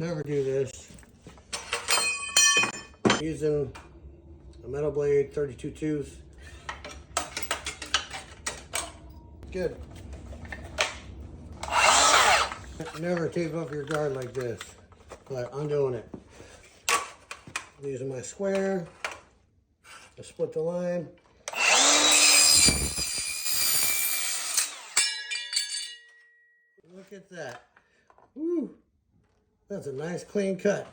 Never do this. Using a metal blade, 32 tooth. Good. Never tape up your guard like this, but I'm doing it. Using my square to split the line. Look at that. Woo! That's a nice clean cut.